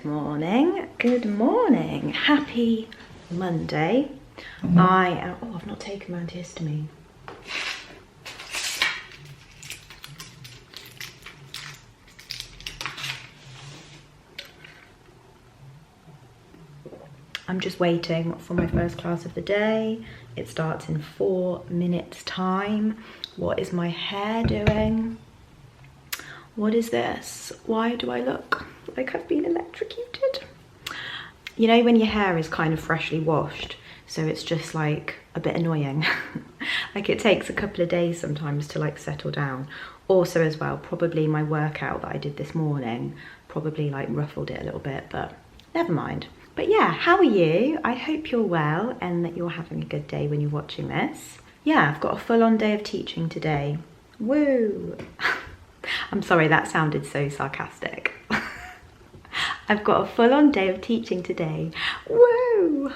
Good morning, good morning. Happy Monday. I've not taken my antihistamine. I'm just waiting for my first class of the day. It starts in 4 minutes time. What is my hair doing? What is this? Why do I look like I've been electrocuted? You know when your hair is kind of freshly washed, so it's just like a bit annoying. Like it takes a couple of days sometimes to like settle down. Also as well, probably my workout that I did this morning probably like ruffled it a little bit, but never mind. But yeah, how are you? I hope you're well and that you're having a good day when you're watching this. Yeah, I've got a full-on day of teaching today. Woo! I'm sorry, that sounded so sarcastic. I've got a full-on day of teaching today. Woo!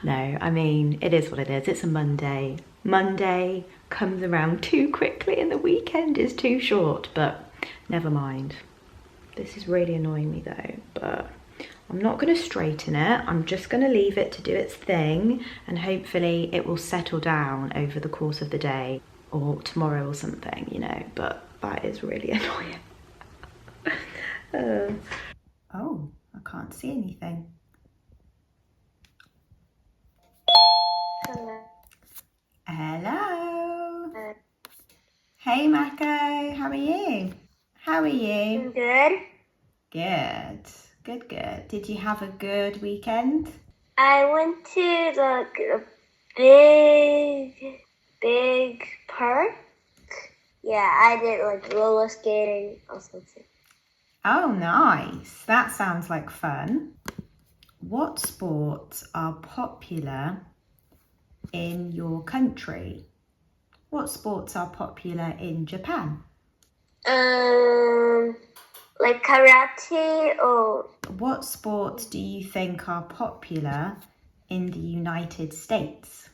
No, I mean, it is what it is. It's a Monday. Monday comes around too quickly and the weekend is too short, but never mind. This is really annoying me though, but I'm not going to straighten it. I'm just going to leave it to do its thing and hopefully it will settle down over the course of the day or tomorrow or something, you know, but that is really annoying. Oh, I can't see anything. Hello. Hello. Hey Mako, how are you? How are you? I'm good. Good. Good. Did you have a good weekend? I went to the big park. Yeah, I did like roller skating or something. Oh, nice. That sounds like fun. What sports are popular in your country? What sports are popular in Japan? Like karate or... What sports do you think are popular in the United States?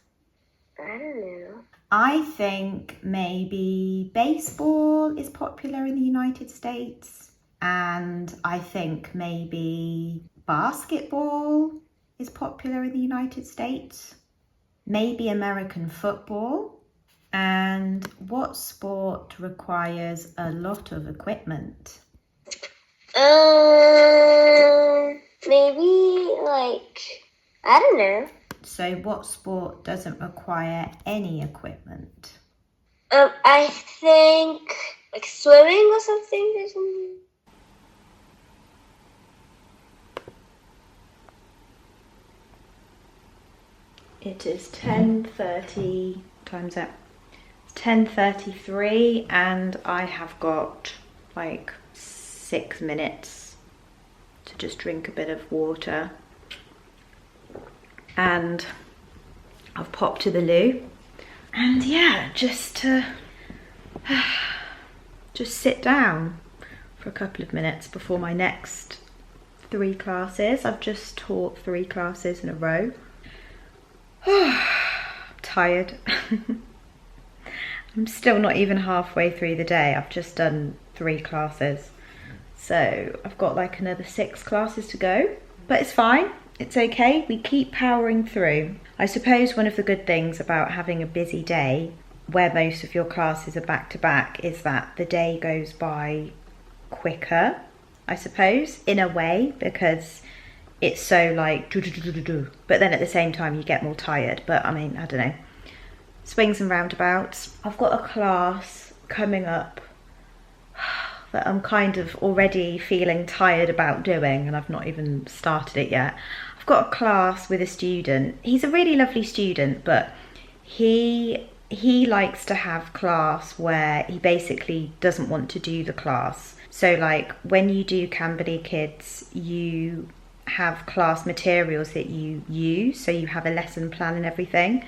I don't know. I think maybe baseball is popular in the United States, and I think maybe basketball is popular in the United States, maybe American football. And what sport requires a lot of equipment? Maybe like, I don't know. So what sport doesn't require any equipment? I think like swimming or something. It is 10:30, time's up. It's 10:33 and I have got like 6 minutes to just drink a bit of water. And I've popped to the loo. And yeah, just to sit down for a couple of minutes before my next 3 classes. I've just taught 3 classes in a row. Tired. I'm still not even halfway through the day. I've just done 3 classes. So I've got like another 6 classes to go, but it's fine. It's okay. We keep powering through. I suppose one of the good things about having a busy day where most of your classes are back to back is that the day goes by quicker, I suppose, in a way, because it's so like but then at the same time you get more tired. But I mean, I don't know, swings and roundabouts. I've got a class coming up that I'm kind of already feeling tired about doing and I've not even started it yet. I've got a class with a student. He's a really lovely student, but he likes to have class where he basically doesn't want to do the class. So like when you do Camberley Kids, you have class materials that you use, so you have a lesson plan and everything,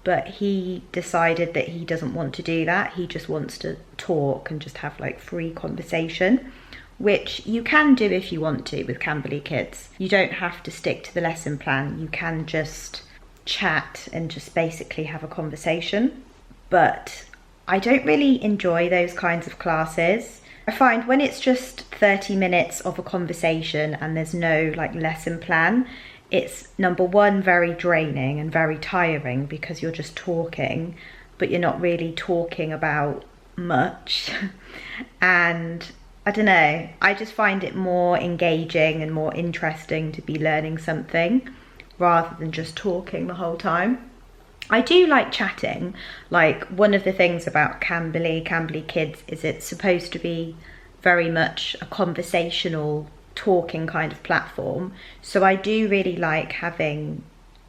but he decided that he doesn't want to do that. He just wants to talk and just have like free conversation, which you can do if you want to with Camberley Kids. You don't have to stick to the lesson plan. You can just chat and just basically have a conversation. But I don't really enjoy those kinds of classes I find when it's just 30 minutes of a conversation and there's no like lesson plan, it's number one, very draining and very tiring because you're just talking, but you're not really talking about much. And I don't know, I just find it more engaging and more interesting to be learning something rather than just talking the whole time. I do like chatting. Like, one of the things about Camberley Kids is it's supposed to be very much a conversational, talking kind of platform. So I do really like having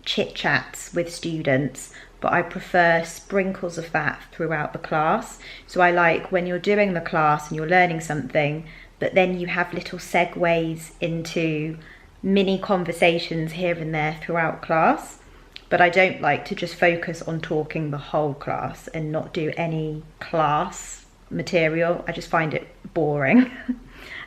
chit chats with students, but I prefer sprinkles of that throughout the class. So I like when you're doing the class and you're learning something, but then you have little segues into mini conversations here and there throughout class. But I don't like to just focus on talking the whole class and not do any class material. I just find it boring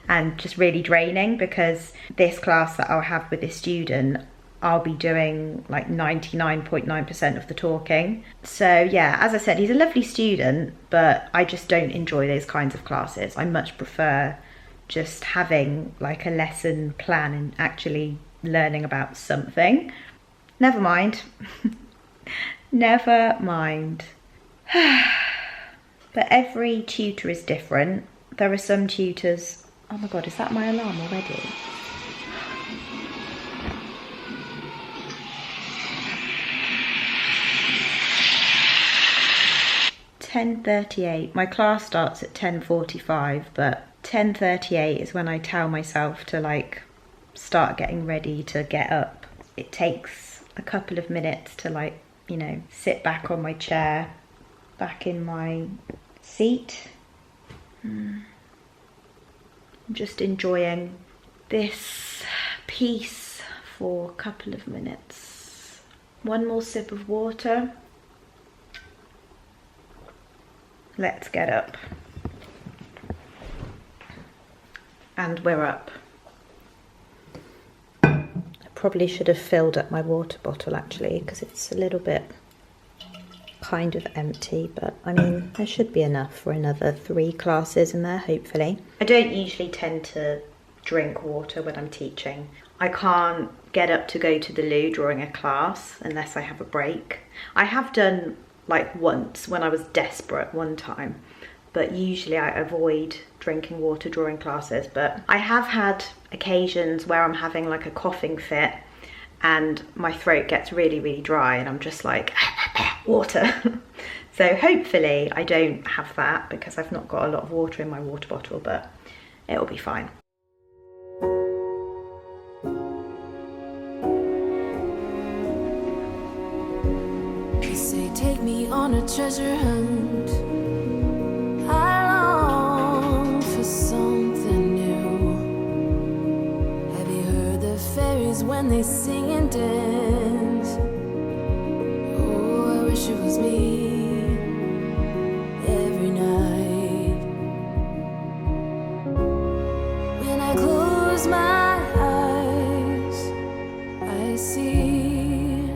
and just really draining, because this class that I'll have with this student, I'll be doing like 99.9% of the talking. So yeah, as I said, he's a lovely student, but I just don't enjoy those kinds of classes. I much prefer just having like a lesson plan and actually learning about something. Never mind. Never mind. But every tutor is different. There are some tutors... Oh my God, is that my alarm already? (10:38). My class starts at 10:45, but 10:38 is when I tell myself to like start getting ready to get up. It takes a couple of minutes to like, you know, sit back on my chair, back in my seat. I'm just enjoying this peace for a couple of minutes. One more sip of water. Let's get up. And we're up. Probably should have filled up my water bottle actually, because it's a little bit kind of empty, but I mean there should be enough for another 3 classes in there, hopefully. I don't usually tend to drink water when I'm teaching. I can't get up to go to the loo during a class unless I have a break. I have done like once when I was desperate one time, but usually I avoid drinking water during classes. But I have had occasions where I'm having like a coughing fit and my throat gets really, really dry and I'm just like, water. So hopefully I don't have that because I've not got a lot of water in my water bottle, but it'll be fine. They say take me on a treasure hunt. I long for something new. Have you heard the fairies when they sing and dance? Oh, I wish it was me every night. When I close my eyes, I see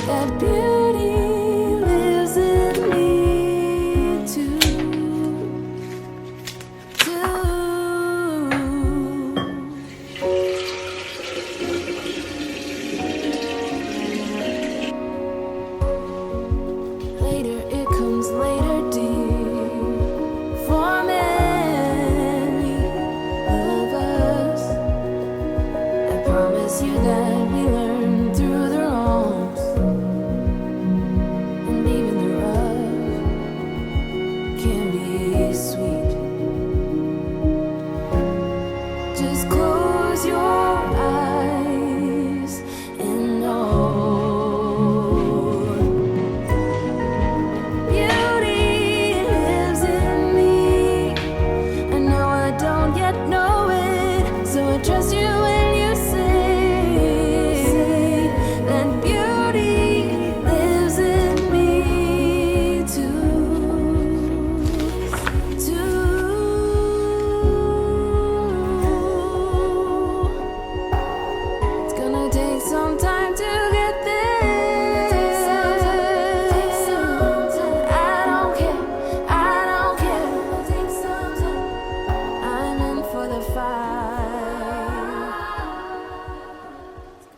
that beauty.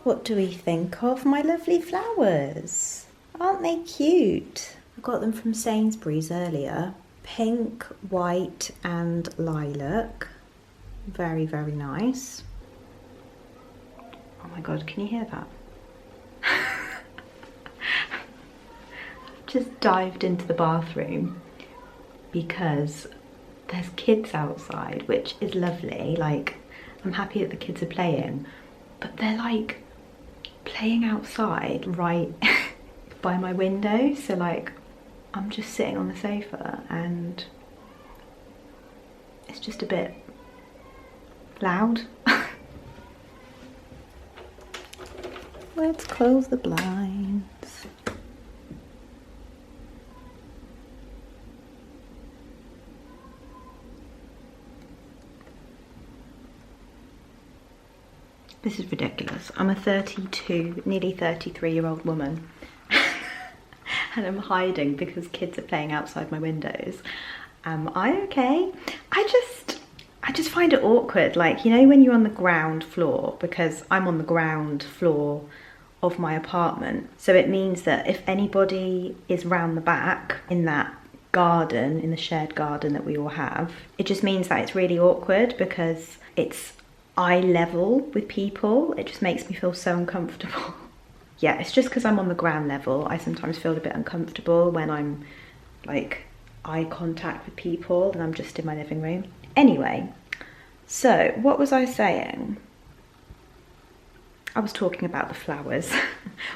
What do we think of my lovely flowers? Aren't they cute? I got them from Sainsbury's earlier. Pink, white and lilac. Very, very nice. Oh my god, can you hear that? I've just dived into the bathroom because there's kids outside, which is lovely. Like, I'm happy that the kids are playing, but they're like playing outside right by my window. So like, I'm just sitting on the sofa and it's just a bit loud. Let's close the blinds. This is ridiculous. I'm a 32, nearly 33-year-old woman and I'm hiding because kids are playing outside my windows. Am I okay? I just find it awkward. Like, you know, when you're on the ground floor, because I'm on the ground floor of my apartment. So it means that if anybody is round the back in that garden, in the shared garden that we all have, it just means that it's really awkward because it's eye level with people. It just makes me feel so uncomfortable. Yeah, it's just because I'm on the ground level. I sometimes feel a bit uncomfortable when I'm like eye contact with people and I'm just in my living room. Anyway, so what was I saying? I was talking about the flowers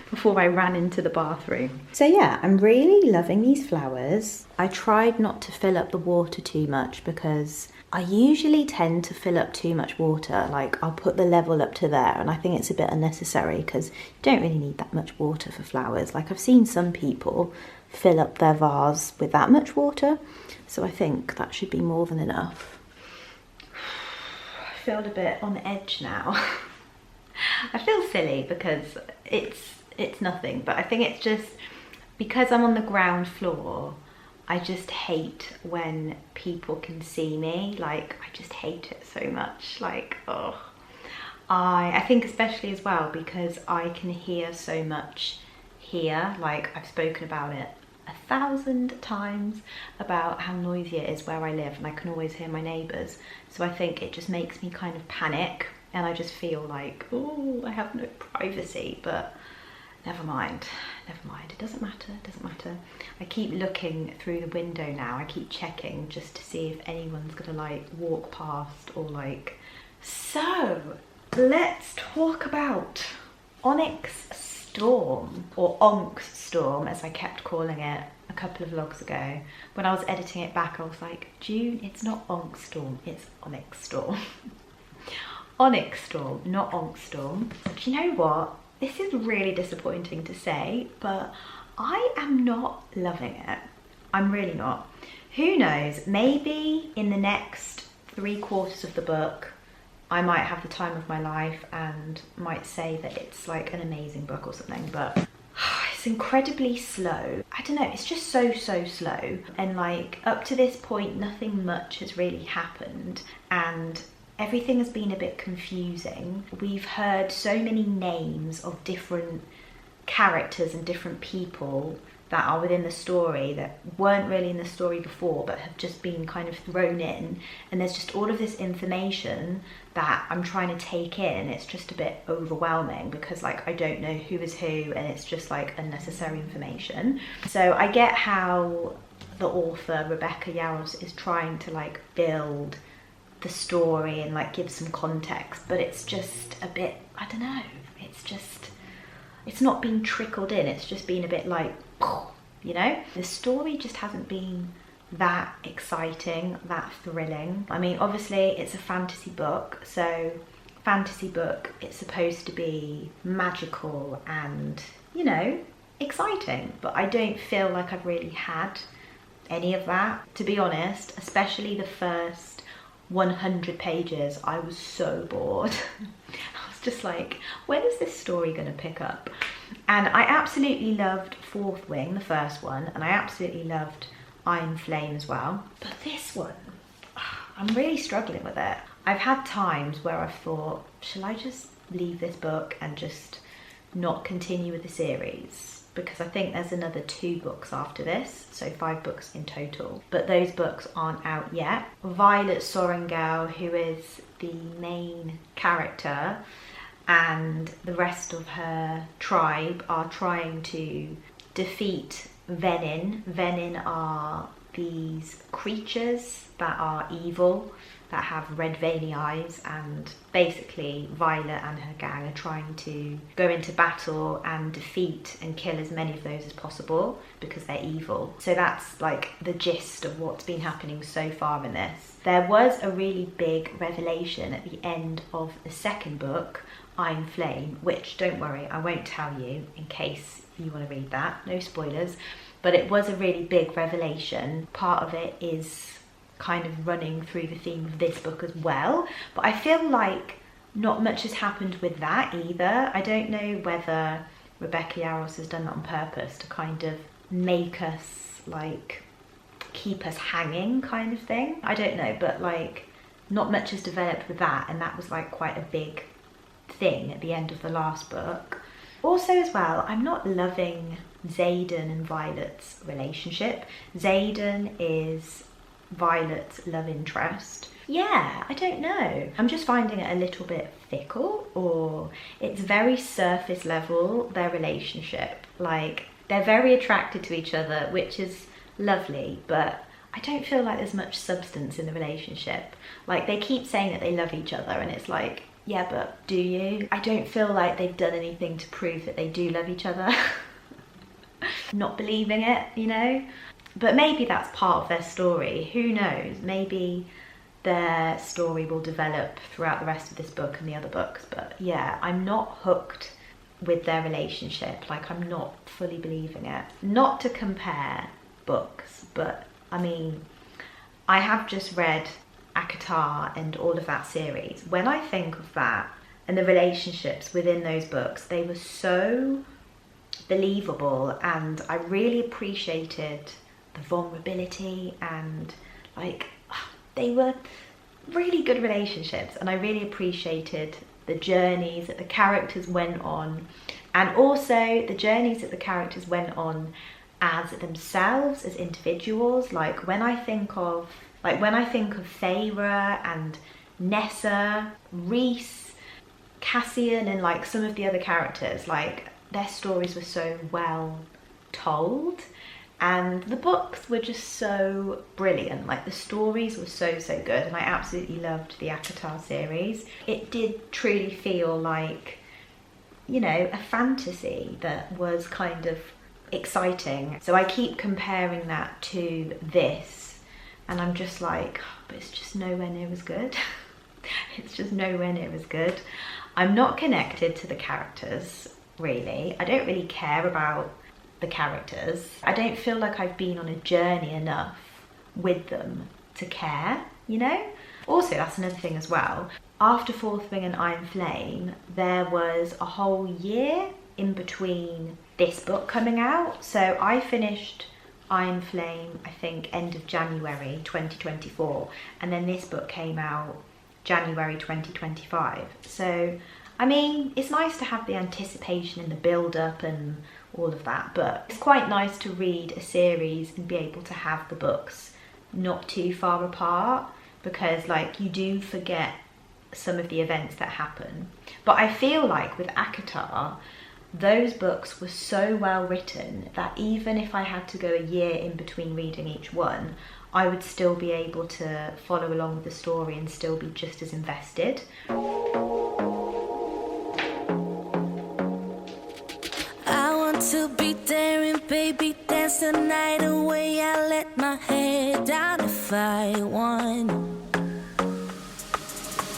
before I ran into the bathroom. So yeah, I'm really loving these flowers. I tried not to fill up the water too much because I usually tend to fill up too much water. Like, I'll put the level up to there and I think it's a bit unnecessary because you don't really need that much water for flowers. Like, I've seen some people fill up their vase with that much water, so I think that should be more than enough. I feel a bit on edge now. I feel silly because it's nothing, but I think it's just because I'm on the ground floor, I just hate when people can see me. Like, I just hate it so much. Like, oh, I think especially as well because I can hear so much here. Like, I've spoken about it 1,000 times about how noisy it is where I live, and I can always hear my neighbours. So I think it just makes me kind of panic, and I just feel like, oh, I have no privacy. But never mind, it doesn't matter. I keep looking through the window now. I keep checking just to see if anyone's gonna like walk past or like. So let's talk about Onyx Storm, or Onyx Storm as I kept calling it a couple of vlogs ago. When I was editing it back, I was like, June, it's not Onyx Storm, it's Onyx Storm. Onyx Storm, not Onyx Storm. But you know what? This is really disappointing to say, but I am not loving it. I'm really not. Who knows, maybe in the next 3/4 of the book, I might have the time of my life and might say that it's like an amazing book or something, but it's incredibly slow. I don't know, it's just so slow. And like, up to this point, nothing much has really happened. And everything has been a bit confusing. We've heard so many names of different characters and different people that are within the story that weren't really in the story before but have just been kind of thrown in, and there's just all of this information that I'm trying to take in. It's just a bit overwhelming because like I don't know who is who and it's just like unnecessary information. So I get how the author Rebecca Yarros is trying to like build the story and like give some context, but it's just a bit, I don't know, it's not been trickled in. It's just been a bit like, you know, the story just hasn't been that exciting, that thrilling. I mean, obviously it's a fantasy book, so fantasy book, it's supposed to be magical and, you know, exciting, but I don't feel like I've really had any of that, to be honest. Especially the first 100 pages, I was so bored. I was just like, when is this story going to pick up? And I absolutely loved Fourth Wing, the first one, and I absolutely loved Iron Flame as well. But this one, I'm really struggling with it. I've had times where I've thought, shall I just leave this book and just not continue with the series, because I think there's another 2 books after this, so 5 books in total, but those books aren't out yet. Violet Sorrengail, who is the main character, and the rest of her tribe are trying to defeat Venin. Venin are these creatures that are evil, that have red veiny eyes, and basically Violet and her gang are trying to go into battle and defeat and kill as many of those as possible because they're evil. So that's like the gist of what's been happening so far in this. There was a really big revelation at the end of the second book, Iron Flame, which, don't worry, I won't tell you in case you want to read that, no spoilers, but it was a really big revelation. Part of it is kind of running through the theme of this book as well, but I feel like not much has happened with that either. I don't know whether Rebecca Yarros has done that on purpose to kind of make us like keep us hanging kind of thing. I don't know, but like not much has developed with that, and that was like quite a big thing at the end of the last book. Also as well, I'm not loving Xaden and Violet's relationship. Xaden is Violet's love interest. Yeah, I don't know. I'm just finding it a little bit fickle, or it's very surface level, their relationship. Like, they're very attracted to each other, which is lovely, but I don't feel like there's much substance in the relationship. Like, they keep saying that they love each other, and it's like, yeah, but do you? I don't feel like they've done anything to prove that they do love each other. Not believing it, you know? But maybe that's part of their story. Who knows? Maybe their story will develop throughout the rest of this book and the other books. But yeah, I'm not hooked with their relationship. Like, I'm not fully believing it. Not to compare books, but I mean, I have just read ACOTAR and all of that series. When I think of that and the relationships within those books, they were so believable, and I really appreciated the vulnerability, and like they were really good relationships, and I really appreciated the journeys that the characters went on, and also the journeys that the characters went on as themselves, as individuals. Like when I think of Feyre and Nessa, Rhys, Cassian, and like some of the other characters, like their stories were so well told, and the books were just so brilliant. Like the stories were so good, and I absolutely loved the ACOTAR series. It did truly feel like, you know, a fantasy that was kind of exciting. So I keep comparing that to this, and I'm just like, oh, but it's just nowhere near as good. It's just nowhere near as good. I'm not connected to the characters, really. I don't really care about the characters. I don't feel like I've been on a journey enough with them to care, you know? Also, that's another thing as well. After Fourth Wing and Iron Flame, there was a whole year in between this book coming out. So I finished Iron Flame, I think, end of January 2024, and then this book came out January 2025. So, I mean, it's nice to have the anticipation and the build-up and all of that, but it's quite nice to read a series and be able to have the books not too far apart, because like you do forget some of the events that happen. But I feel like with ACOTAR, those books were so well written that even if I had to go a year in between reading each one, I would still be able to follow along with the story and still be just as invested. I want to be there and baby dance the night away. I let my head down if I want.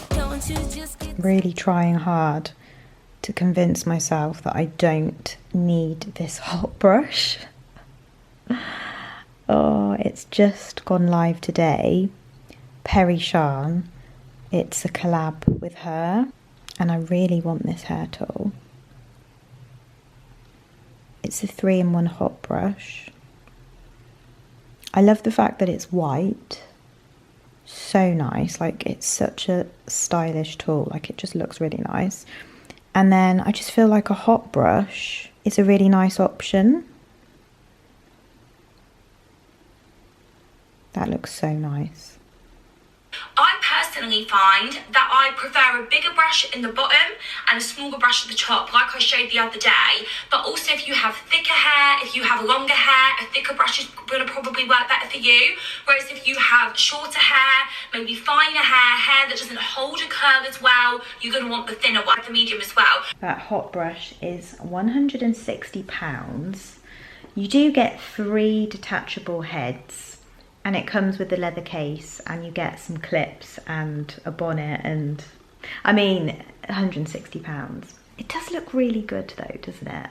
Don't you just get Really trying hard to convince myself that I don't need this hot brush. Oh, it's just gone live today. Perry Shan. It's a collab with her, and I really want this hair tool. It's a 3-in-1 hot brush. I love the fact that it's white. So nice. Like, it's such a stylish tool. Like, it just looks really nice. And then I just feel like a hot brush is a really nice option. That looks so nice. I personally find that I prefer a bigger brush in the bottom and a smaller brush at the top, like I showed the other day. But also if you have thicker hair, if you have longer hair, a thicker brush is going to probably work better for you. Whereas if you have shorter hair, maybe finer hair, hair that doesn't hold a curl as well, you're going to want the thinner one, the medium as well. That hot brush is £160. You do get 3 detachable heads. And it comes with the leather case, and you get some clips and a bonnet, and I mean, £160. It does look really good though, doesn't it?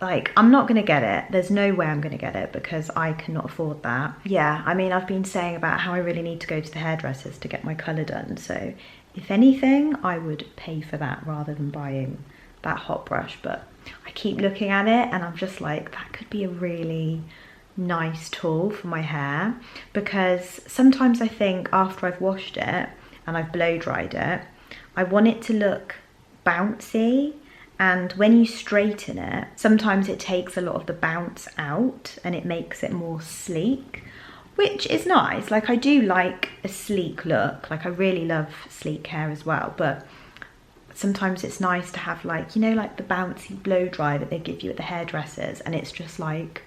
Like, I'm not gonna get it. There's no way I'm gonna get it because I cannot afford that. Yeah, I mean, I've been saying about how I really need to go to the hairdressers to get my colour done. So if anything, I would pay for that rather than buying that hot brush. But I keep looking at it and I'm just like, that could be a really nice tool for my hair, because sometimes I think after I've washed it and I've blow dried it, I want it to look bouncy, and when you straighten it, sometimes it takes a lot of the bounce out and it makes it more sleek, which is nice. Like, I do like a sleek look, like I really love sleek hair as well, but sometimes it's nice to have, like, you know, like the bouncy blow dry that they give you at the hairdressers, and it's just like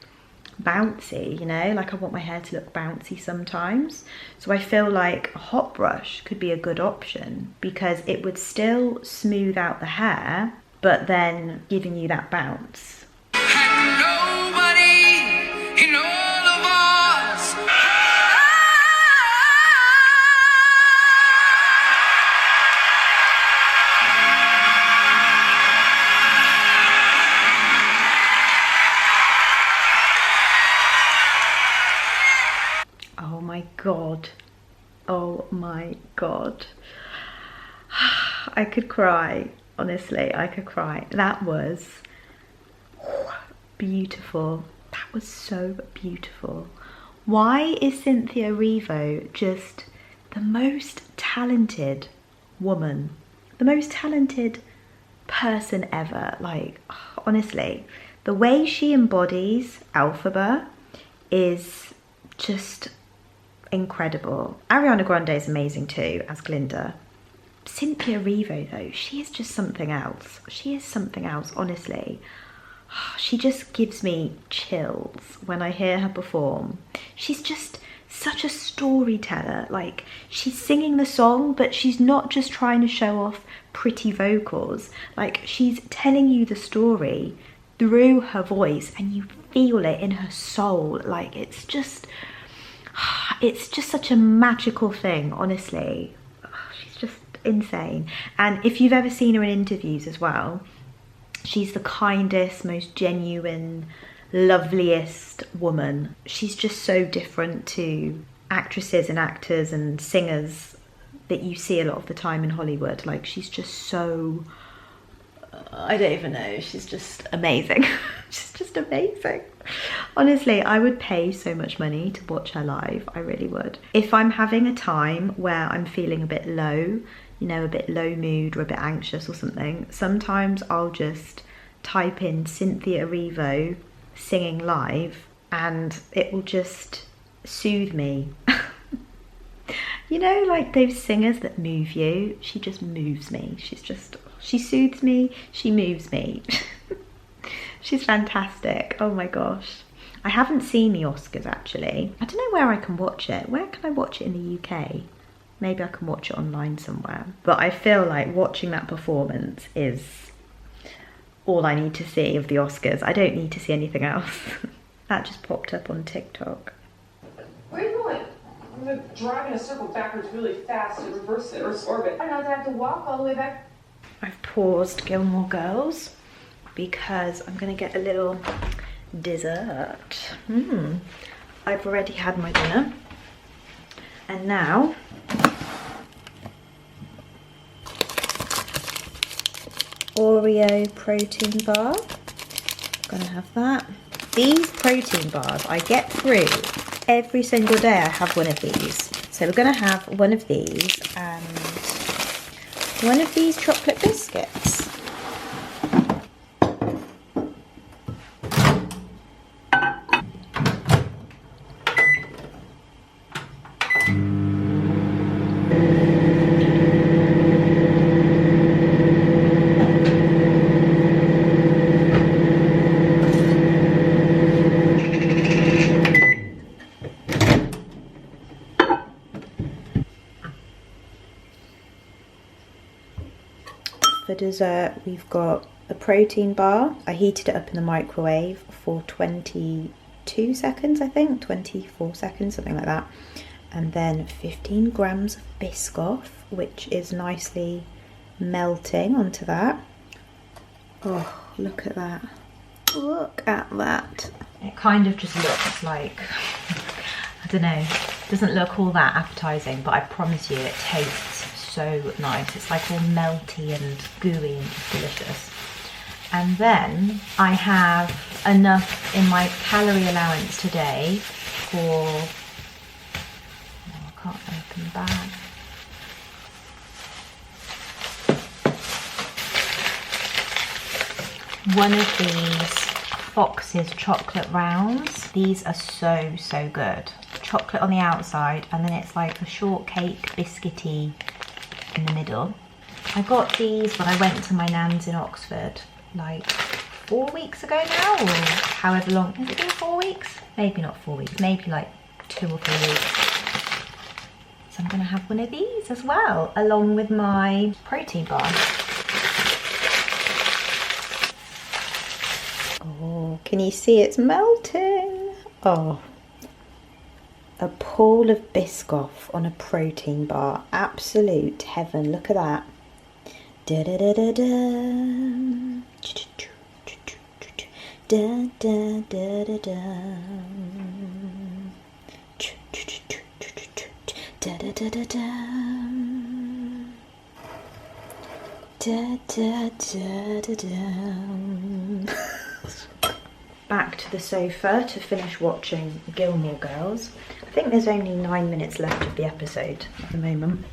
bouncy, you know, like I want my hair to look bouncy sometimes. So I feel like a hot brush could be a good option because it would still smooth out the hair, but then giving you that bounce. And nobody in all of us. Oh my god. Oh my god. I could cry. Honestly, I could cry. That was beautiful. That was so beautiful. Why is Cynthia Erivo just the most talented woman? The most talented person ever. Like, honestly, the way she embodies Alphaba is just incredible. Ariana Grande is amazing too as Glinda. Cynthia Erivo though, she is just something else. She is something else, honestly. She just gives me chills when I hear her perform. She's just such a storyteller. Like, she's singing the song, but she's not just trying to show off pretty vocals. Like, she's telling you the story through her voice and you feel it in her soul. Like, it's just such a magical thing, honestly. She's just insane. And if you've ever seen her in interviews as well, she's the kindest, most genuine, loveliest woman. She's just so different to actresses and actors and singers that you see a lot of the time in Hollywood. Like, she's just so, I don't even know, she's just amazing. She's just amazing. Honestly, I would pay so much money to watch her live. I really would. If I'm having a time where I'm feeling a bit low, you know, a bit low mood or a bit anxious or something, sometimes I'll just type in Cynthia Erivo singing live and it will just soothe me. You know, like those singers that move you? She just moves me. She soothes me, she moves me. She's fantastic. Oh my gosh. I haven't seen the Oscars actually. I don't know where I can watch it. Where can I watch it in the UK? Maybe I can watch it online somewhere. But I feel like watching that performance is all I need to see of the Oscars. I don't need to see anything else. That just popped up on TikTok. Where are you going? I'm gonna drive in a circle backwards really fast and reverse it or orbit. I don't have to walk all the way back. I've paused Gilmore Girls because I'm gonna get a little dessert. I've already had my dinner and now Oreo protein bar. Gonna have that. These protein bars I get through every single day. I have one of these. So we're gonna have one of these and one of these chocolate biscuits. For dessert, we've got a protein bar. I heated it up in the microwave for 22 seconds, I think, 24 seconds, something like that. And then 15 grams of Biscoff, which is nicely melting onto that. Oh, look at that. Look at that. It kind of just looks like, I don't know, doesn't look all that appetizing, but I promise you it tastes so nice. It's like all melty and gooey and just delicious. And then I have enough in my calorie allowance today for, oh, I can't open the bag. One of these Fox's chocolate rounds. These are so good. Chocolate on the outside, and then it's like a shortcake biscuity in the middle. I got these when I went to my nan's in Oxford like 4 weeks ago now, or however long. Has it been 4 weeks? Maybe not 4 weeks, maybe like 2 or 3 weeks. So I'm gonna have one of these as well, along with my protein bar. Oh, can you see it's melting? Oh, a pool of Biscoff on a protein bar. Absolute heaven. Look at that. Da da da da da. Da da da da da. Da da da da da. Da da da da da. Back to the sofa to finish watching Gilmore Girls. I think there's only 9 minutes left of the episode at the moment.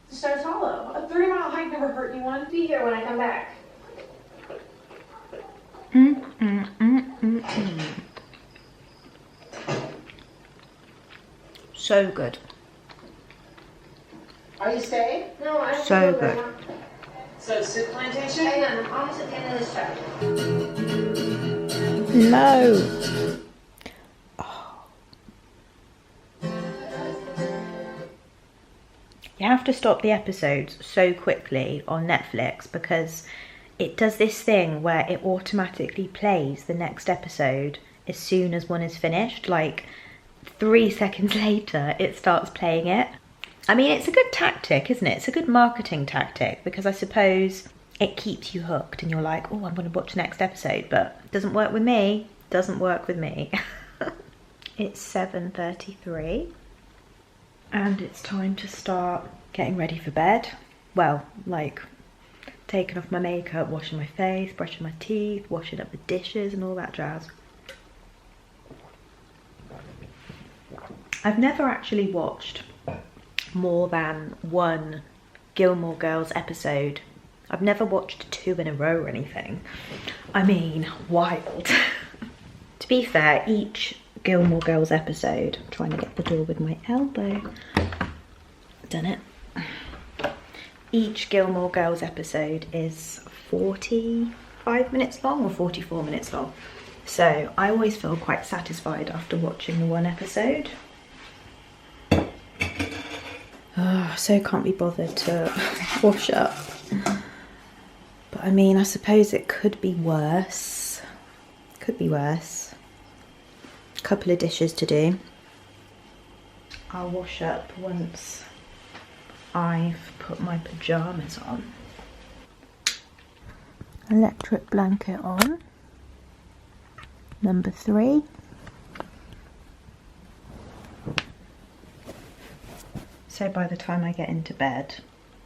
Stars Hollow. A 30-mile hike never hurt anyone. Be here when I come back. So good. Are you staying? No, I don't So know good. right now. So, soup plantation? Hang on, I'm almost at the end of the show. No. Oh. You have to stop the episodes so quickly on Netflix because it does this thing where it automatically plays the next episode as soon as one is finished. Like 3 seconds later, it starts playing it. I mean, it's a good tactic, isn't it? It's a good marketing tactic because I suppose it keeps you hooked and you're like, oh, I'm going to watch the next episode, but it doesn't work with me. Doesn't work with me. It's 7:33 and it's time to start getting ready for bed. Well, like taking off my makeup, washing my face, brushing my teeth, washing up the dishes and all that jazz. I've never actually watched more than one Gilmore Girls episode. I've never watched 2 in a row or anything. I mean, wild. To be fair, each Gilmore Girls episode, I'm trying to get the door with my elbow. Done it. Each Gilmore Girls episode is 45 minutes long or 44 minutes long. So I always feel quite satisfied after watching the one episode. Oh, so can't be bothered to wash up. But I mean, I suppose it could be worse. Could be worse. A couple of dishes to do. I'll wash up once I've put my pyjamas on. Electric blanket on. Number 3. So by the time I get into bed,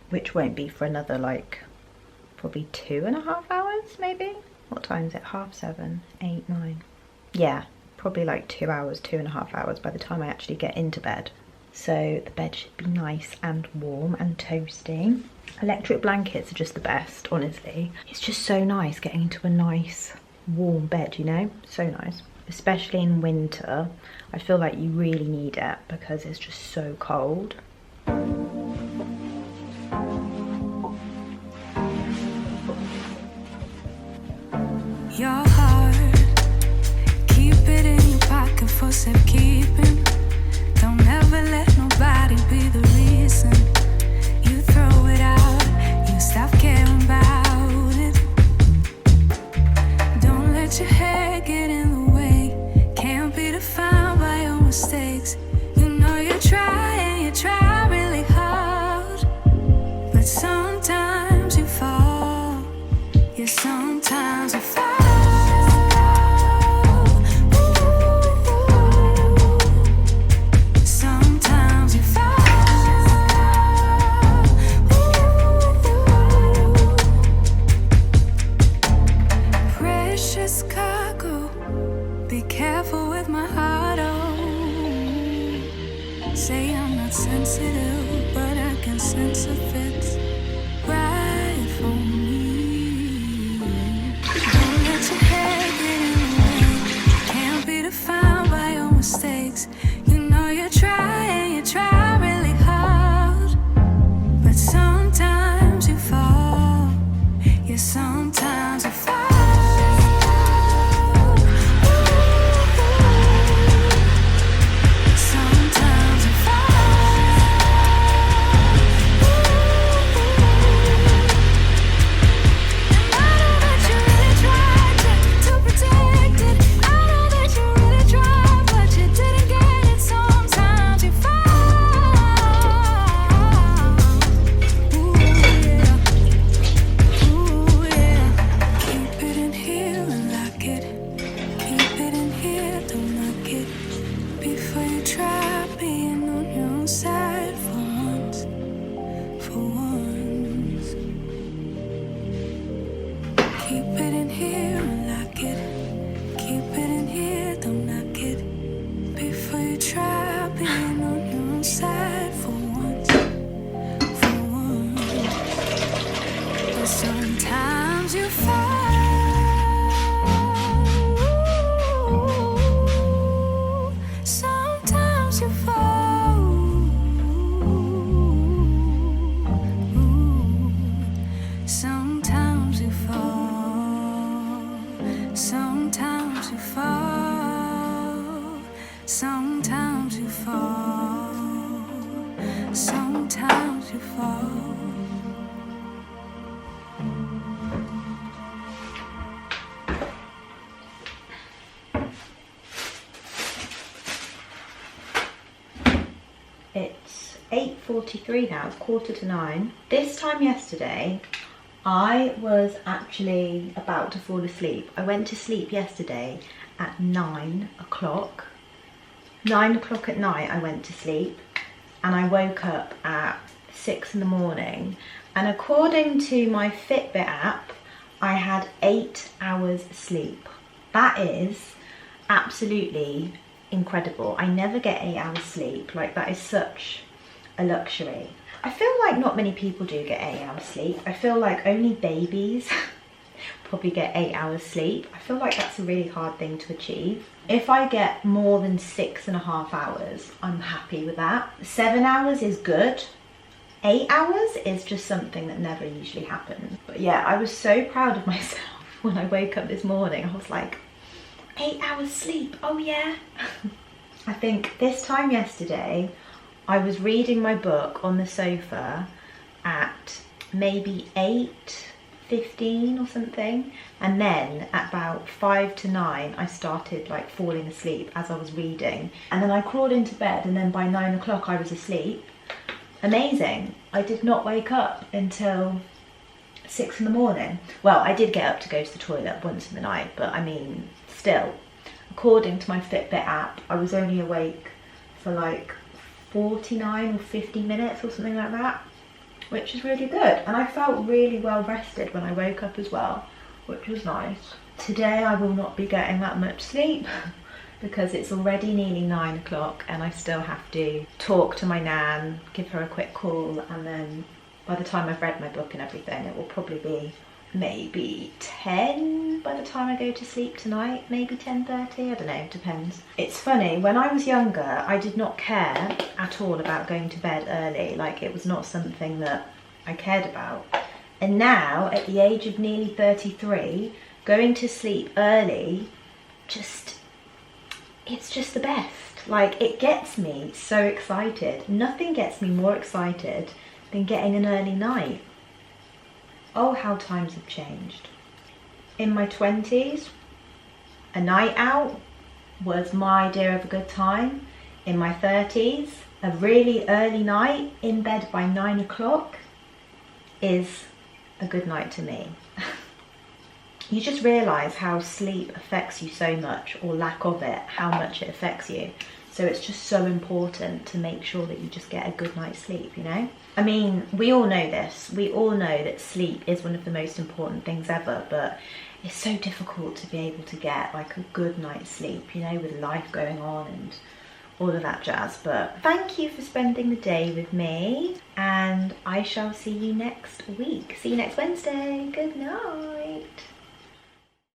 which won't be for another like probably 2.5 hours maybe? What time is it? 7:30, 8, 9. Yeah, probably like 2 hours, 2.5 hours by the time I actually get into bed. So the bed should be nice and warm and toasty. Electric blankets are just the best, honestly. It's just so nice getting into a nice warm bed, you know? So nice. Especially in winter, I feel like you really need it because it's just so cold. Your heart, keep it in your pocket for safekeeping. Don't ever let nobody be the reason you throw it can sense if it's right for me. Don't let your head get in the way. Can't be defined by your mistakes. You know you try and you try really hard, but sometimes you fall. Yeah, sometimes you fall. It's 8:43 now, it's 8:45. This time yesterday, I was actually about to fall asleep. I went to sleep yesterday at 9 o'clock. 9 o'clock at night I went to sleep, and I woke up at 6 in the morning. And according to my Fitbit app, I had 8 hours sleep. That is absolutely incredible. I never get 8 hours sleep. Like, that is such a luxury. I feel like not many people do get 8 hours sleep. I feel like only babies probably get 8 hours sleep. I feel like that's a really hard thing to achieve. If I get more than 6.5 hours, I'm happy with that. 7 hours is good. 8 hours is just something that never usually happens. But yeah, I was so proud of myself when I woke up this morning. I was like, 8 hours sleep, oh yeah. I think this time yesterday, I was reading my book on the sofa at maybe 8:15 or something. And then at about 5 to 9, I started like falling asleep as I was reading. And then I crawled into bed, and then by 9 o'clock I was asleep. Amazing. I did not wake up until 6 in the morning. Well, I did get up to go to the toilet once in the night, but I mean, still, according to my Fitbit app, I was only awake for like 49 or 50 minutes or something like that, which is really good. And I felt really well rested when I woke up as well, which was nice. Today I will not be getting that much sleep because it's already nearly 9 o'clock and I still have to talk to my nan, give her a quick call, and then by the time I've read my book and everything, it will probably be maybe 10 by the time I go to sleep tonight, maybe 10:30, I don't know, depends. It's funny, when I was younger, I did not care at all about going to bed early. Like, it was not something that I cared about. And now, at the age of nearly 33, going to sleep early, it's just the best. Like, it gets me so excited. Nothing gets me more excited than getting an early night. Oh, how times have changed. In my 20s, a night out was my idea of a good time. In my 30s, a really early night in bed by 9 o'clock is a good night to me. You just realise how sleep affects you so much, or lack of it, how much it affects you. So it's just so important to make sure that you just get a good night's sleep, you know? I mean, we all know this. We all know that sleep is one of the most important things ever, but it's so difficult to be able to get like a good night's sleep, you know, with life going on and all of that jazz. But thank you for spending the day with me, and I shall see you next week. See you next Wednesday. Good night.